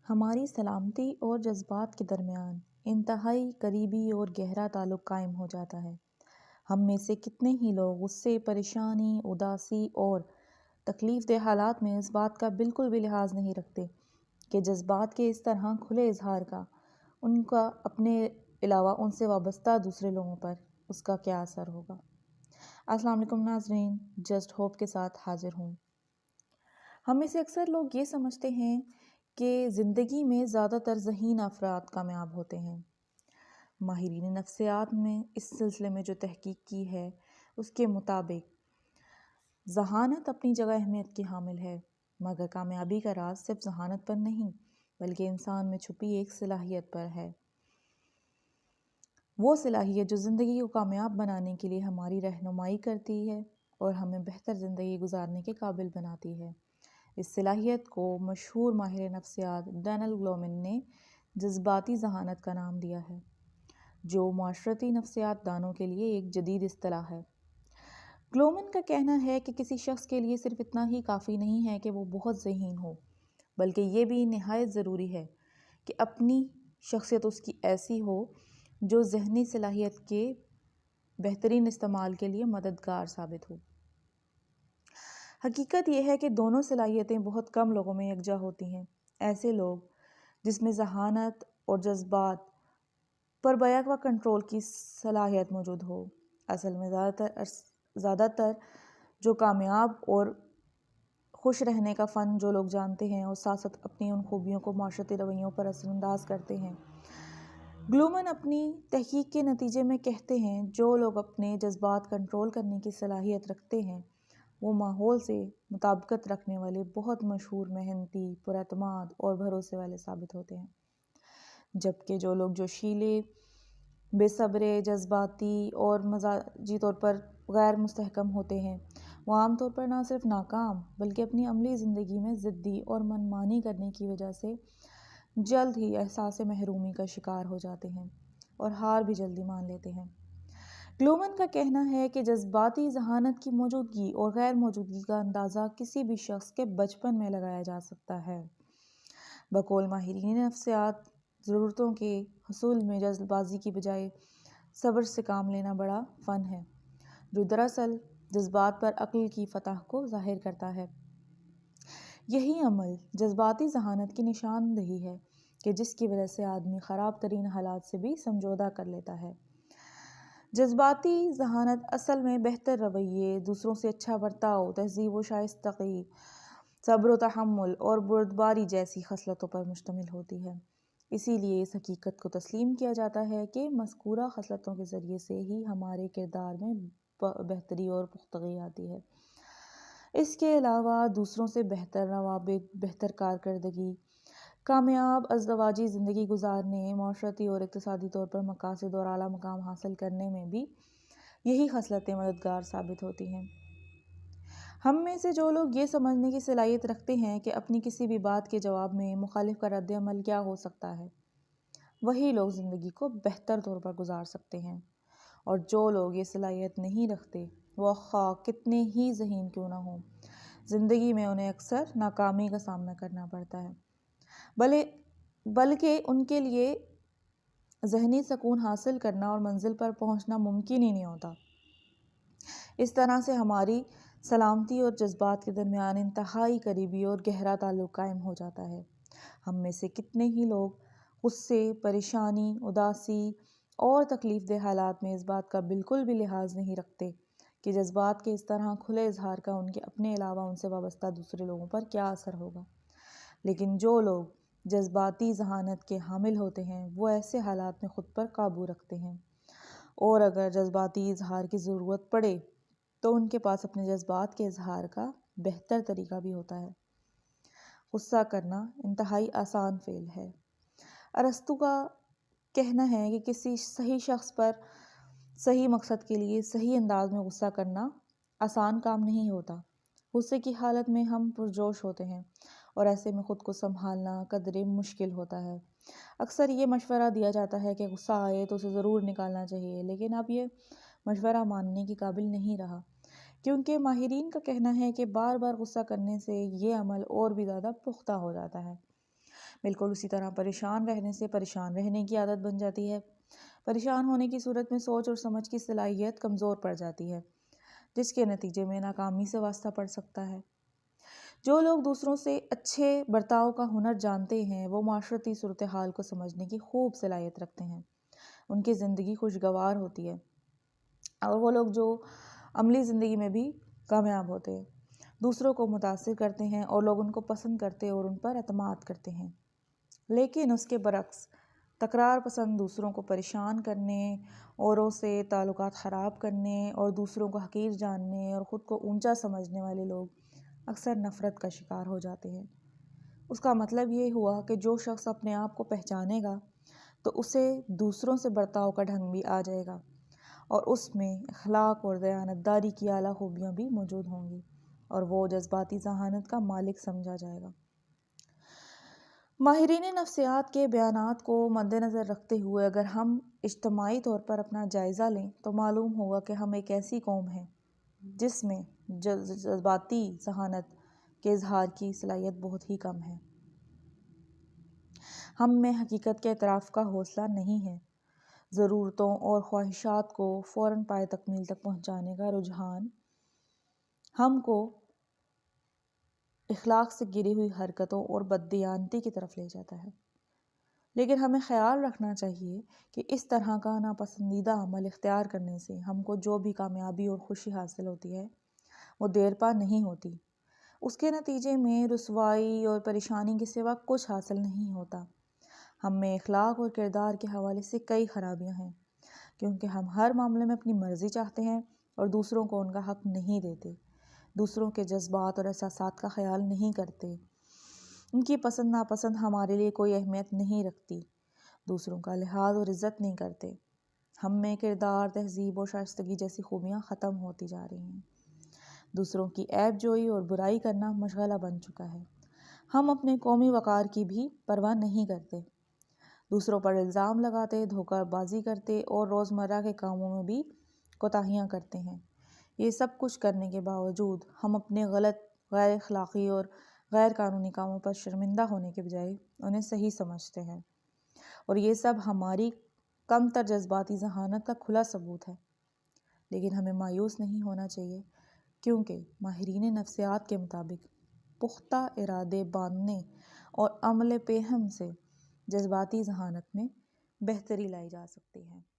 ہماری سلامتی اور جذبات کے درمیان انتہائی قریبی اور گہرا تعلق قائم ہو جاتا ہے۔ ہم میں سے کتنے ہی لوگ غصے، پریشانی، اداسی اور تکلیف دہ حالات میں اس بات کا بالکل بھی لحاظ نہیں رکھتے کہ جذبات کے اس طرح کھلے اظہار کا ان کا اپنے علاوہ ان سے وابستہ دوسرے لوگوں پر اس کا کیا اثر ہوگا۔ السلام علیکم ناظرین، جسٹ ہوپ کے ساتھ حاضر ہوں۔ ہم میں سے اکثر لوگ یہ سمجھتے ہیں کہ زندگی میں زیادہ تر ذہین افراد کامیاب ہوتے ہیں۔ ماہرین نفسیات نے اس سلسلے میں جو تحقیق کی ہے اس کے مطابق ذہانت اپنی جگہ اہمیت کی حامل ہے، مگر کامیابی کا راز صرف ذہانت پر نہیں بلکہ انسان میں چھپی ایک صلاحیت پر ہے۔ وہ صلاحیت جو زندگی کو کامیاب بنانے کے لیے ہماری رہنمائی کرتی ہے اور ہمیں بہتر زندگی گزارنے کے قابل بناتی ہے۔ اس صلاحیت کو مشہور ماہر نفسیات ڈینل گلومن نے جذباتی ذہانت کا نام دیا ہے، جو معاشرتی نفسیات دانوں کے لیے ایک جدید اصطلاح ہے۔ گلومن کا کہنا ہے کہ کسی شخص کے لیے صرف اتنا ہی کافی نہیں ہے کہ وہ بہت ذہین ہو، بلکہ یہ بھی نہایت ضروری ہے کہ اپنی شخصیت اس کی ایسی ہو جو ذہنی صلاحیت کے بہترین استعمال کے لیے مددگار ثابت ہو۔ حقیقت یہ ہے کہ دونوں صلاحیتیں بہت کم لوگوں میں یکجا ہوتی ہیں۔ ایسے لوگ جس میں ذہانت اور جذبات پر بیک و کنٹرول کی صلاحیت موجود ہو، اصل میں زیادہ تر جو کامیاب اور خوش رہنے کا فن جو لوگ جانتے ہیں اور ساتھ ساتھ اپنی ان خوبیوں کو معاشرتی رویوں پر اثر انداز کرتے ہیں۔ گلومن اپنی تحقیق کے نتیجے میں کہتے ہیں جو لوگ اپنے جذبات کنٹرول کرنے کی صلاحیت رکھتے ہیں وہ ماحول سے مطابقت رکھنے والے بہت مشہور، محنتی، پراعتماد اور بھروسے والے ثابت ہوتے ہیں، جبکہ جو لوگ جوشیلے، بے صبرے، جذباتی اور مزاجی طور پر غیر مستحکم ہوتے ہیں وہ عام طور پر نہ صرف ناکام بلکہ اپنی عملی زندگی میں ضدی اور منمانی کرنے کی وجہ سے جلد ہی احساس محرومی کا شکار ہو جاتے ہیں اور ہار بھی جلدی مان لیتے ہیں۔ گلومن کا کہنا ہے کہ جذباتی ذہانت کی موجودگی اور غیر موجودگی کا اندازہ کسی بھی شخص کے بچپن میں لگایا جا سکتا ہے۔ بقول ماہرین نفسیات، ضرورتوں کے حصول میں جلد بازی کی بجائے صبر سے کام لینا بڑا فن ہے، جو دراصل جذبات پر عقل کی فتح کو ظاہر کرتا ہے۔ یہی عمل جذباتی ذہانت کی نشاندہی ہے کہ جس کی وجہ سے آدمی خراب ترین حالات سے بھی سمجھوتہ کر لیتا ہے۔ جذباتی ذہانت اصل میں بہتر رویے، دوسروں سے اچھا برتاؤ، تہذیب و شائستگی، صبر و تحمل اور بردباری جیسی خصلتوں پر مشتمل ہوتی ہے۔ اسی لیے اس حقیقت کو تسلیم کیا جاتا ہے کہ مذکورہ خصلتوں کے ذریعے سے ہی ہمارے کردار میں بہتری اور پختگی آتی ہے۔ اس کے علاوہ دوسروں سے بہتر روابط، بہتر کارکردگی، کامیاب ازدواجی زندگی گزارنے، معاشرتی اور اقتصادی طور پر مقاصد اور اعلیٰ مقام حاصل کرنے میں بھی یہی خصلتیں مددگار ثابت ہوتی ہیں۔ ہم میں سے جو لوگ یہ سمجھنے کی صلاحیت رکھتے ہیں کہ اپنی کسی بھی بات کے جواب میں مخالف کا رد عمل کیا ہو سکتا ہے، وہی لوگ زندگی کو بہتر طور پر گزار سکتے ہیں، اور جو لوگ یہ صلاحیت نہیں رکھتے وہ خواہ کتنے ہی ذہین کیوں نہ ہوں، زندگی میں انہیں اکثر ناکامی کا سامنا کرنا پڑتا ہے، بلکہ ان کے لیے ذہنی سکون حاصل کرنا اور منزل پر پہنچنا ممکن ہی نہیں ہوتا۔ اس طرح سے ہماری سلامتی اور جذبات کے درمیان انتہائی قریبی اور گہرا تعلق قائم ہو جاتا ہے۔ ہم میں سے کتنے ہی لوگ غصے، پریشانی، اداسی اور تکلیف دہ حالات میں اس بات کا بالکل بھی لحاظ نہیں رکھتے کہ جذبات کے اس طرح کھلے اظہار کا ان کے اپنے علاوہ ان سے وابستہ دوسرے لوگوں پر کیا اثر ہوگا۔ لیکن جو لوگ جذباتی ذہانت کے حامل ہوتے ہیں وہ ایسے حالات میں خود پر قابو رکھتے ہیں، اور اگر جذباتی اظہار کی ضرورت پڑے تو ان کے پاس اپنے جذبات کے اظہار کا بہتر طریقہ بھی ہوتا ہے۔ غصہ کرنا انتہائی آسان فعل ہے۔ ارسطو کا کہنا ہے کہ کسی صحیح شخص پر صحیح مقصد کے لیے صحیح انداز میں غصہ کرنا آسان کام نہیں ہوتا۔ غصے کی حالت میں ہم پرجوش ہوتے ہیں اور ایسے میں خود کو سنبھالنا قدرے مشکل ہوتا ہے۔ اکثر یہ مشورہ دیا جاتا ہے کہ غصہ آئے تو اسے ضرور نکالنا چاہیے، لیکن اب یہ مشورہ ماننے کے قابل نہیں رہا، کیونکہ ماہرین کا کہنا ہے کہ بار بار غصہ کرنے سے یہ عمل اور بھی زیادہ پختہ ہو جاتا ہے۔ بالکل اسی طرح پریشان رہنے سے پریشان رہنے کی عادت بن جاتی ہے۔ پریشان ہونے کی صورت میں سوچ اور سمجھ کی صلاحیت کمزور پڑ جاتی ہے، جس کے نتیجے میں ناکامی سے واسطہ پڑ سکتا ہے۔ جو لوگ دوسروں سے اچھے برتاؤ کا ہنر جانتے ہیں وہ معاشرتی صورتحال کو سمجھنے کی خوب صلاحیت رکھتے ہیں۔ ان کی زندگی خوشگوار ہوتی ہے اور وہ لوگ جو عملی زندگی میں بھی کامیاب ہوتے ہیں، دوسروں کو متاثر کرتے ہیں اور لوگ ان کو پسند کرتے اور ان پر اعتماد کرتے ہیں۔ لیکن اس کے برعکس تکرار پسند، دوسروں کو پریشان کرنے، اوروں سے تعلقات خراب کرنے اور دوسروں کو حقیر جاننے اور خود کو اونچا سمجھنے والے لوگ اکثر نفرت کا شکار ہو جاتے ہیں۔ اس کا مطلب یہ ہوا کہ جو شخص اپنے آپ کو پہچانے گا تو اسے دوسروں سے برتاؤ کا ڈھنگ بھی آ جائے گا اور اس میں اخلاق اور دیانتداری کی اعلیٰ خوبیاں بھی موجود ہوں گی اور وہ جذباتی ذہانت کا مالک سمجھا جائے گا۔ ماہرین نفسیات کے بیانات کو مد نظر رکھتے ہوئے اگر ہم اجتماعی طور پر اپنا جائزہ لیں تو معلوم ہوگا کہ ہم ایک ایسی قوم ہیں جس میں جذباتی ذہانت کے اظہار کی صلاحیت بہت ہی کم ہے۔ ہم میں حقیقت کے اعتراف کا حوصلہ نہیں ہے۔ ضرورتوں اور خواہشات کو فوراً پائے تکمیل تک پہنچانے کا رجحان ہم کو اخلاق سے گری ہوئی حرکتوں اور بددیانتی کی طرف لے جاتا ہے۔ لیکن ہمیں خیال رکھنا چاہیے کہ اس طرح کا ناپسندیدہ عمل اختیار کرنے سے ہم کو جو بھی کامیابی اور خوشی حاصل ہوتی ہے وہ دیر پا نہیں ہوتی۔ اس کے نتیجے میں رسوائی اور پریشانی کے سوا کچھ حاصل نہیں ہوتا۔ ہم میں اخلاق اور کردار کے حوالے سے کئی خرابیاں ہیں کیونکہ ہم ہر معاملے میں اپنی مرضی چاہتے ہیں اور دوسروں کو ان کا حق نہیں دیتے، دوسروں کے جذبات اور احساسات کا خیال نہیں کرتے، ان کی پسند ناپسند ہمارے لیے کوئی اہمیت نہیں رکھتی، دوسروں کا لحاظ اور عزت نہیں کرتے۔ ہم میں کردار، تہذیب اور شائستگی جیسی خوبیاں ختم ہوتی جا رہی ہیں۔ دوسروں کی عیب جوئی اور برائی کرنا مشغلہ بن چکا ہے۔ ہم اپنے قومی وقار کی بھی پرواہ نہیں کرتے، دوسروں پر الزام لگاتے، دھوکہ بازی کرتے اور روزمرہ کے کاموں میں بھی کوتاہیاں کرتے ہیں۔ یہ سب کچھ کرنے کے باوجود ہم اپنے غلط، غیر اخلاقی اور غیر قانونی کاموں پر شرمندہ ہونے کے بجائے انہیں صحیح سمجھتے ہیں، اور یہ سب ہماری کم تر جذباتی ذہانت کا کھلا ثبوت ہے۔ لیکن ہمیں مایوس نہیں ہونا چاہیے کیونکہ ماہرین نفسیات کے مطابق پختہ ارادے باندھنے اور عمل پیہم سے جذباتی ذہانت میں بہتری لائی جا سکتی ہے۔